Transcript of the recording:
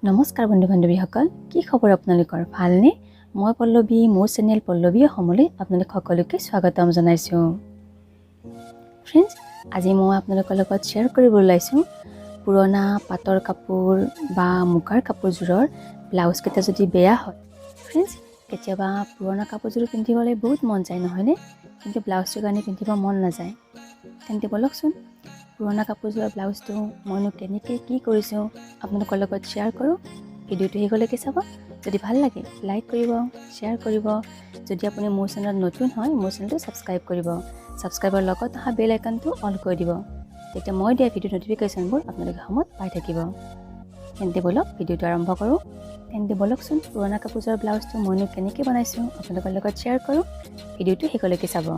নমস্কাৰ বন্ধু বান্ধৱীসকল, কি খবৰ আপোনালোকৰ? ভালনে? মই পল্লৱী, মোৰ চেনেল পল্লৱী অসমলৈ আপোনালোক সকলোকে স্বাগতম জনাইছোঁ। ফ্ৰেণ্ডছ, আজি মই আপোনালোকৰ লগত শ্বেয়াৰ কৰিবলৈ ওলাইছোঁ পুৰণা পাটৰ কাপোৰ বা মুগাৰ কাপোৰযোৰৰ ব্লাউজ কেইটা যদি বেয়া হয়। ফ্ৰেণ্ডছ, কেতিয়াবা পুৰণা কাপোৰযোৰ পিন্ধিবলৈ বহুত মন যায় নহয়নে? কিন্তু ব্লাউজটোৰ কাৰণে পিন্ধিব মন নাযায়। তেন্তে বলকচোন পুৰণা কাপোৰযোৰৰ ব্লাউজটো মইনো কেনেকৈ কি কৰিছোঁ আপোনালোকৰ লগত শ্বেয়াৰ কৰোঁ। ভিডিঅ'টো শেষলৈকে চাব। যদি ভাল লাগে লাইক কৰিব, শ্বেয়াৰ কৰিব। যদি আপুনি মোৰ চেনেলত নতুন হয়, মোৰ চেনেলটো ছাবস্ক্ৰাইব কৰিব। ছাবস্ক্ৰাইবৰ লগত অহা বেল আইকনটো অন কৰি দিব। তেতিয়া মই দিয়া ভিডিঅ' ন'টিফিকেশ্যনবোৰ আপোনালোকে সময়ত পাই থাকিব। তেন্তে বলক ভিডিঅ'টো আৰম্ভ কৰোঁ। তেন্তে বলকচোন পুৰণা কাপোৰযোৰৰ ব্লাউজটো মইনো কেনেকৈ বনাইছোঁ আপোনালোকৰ লগত শ্বেয়াৰ কৰোঁ। ভিডিঅ'টো শেষলৈকে চাব।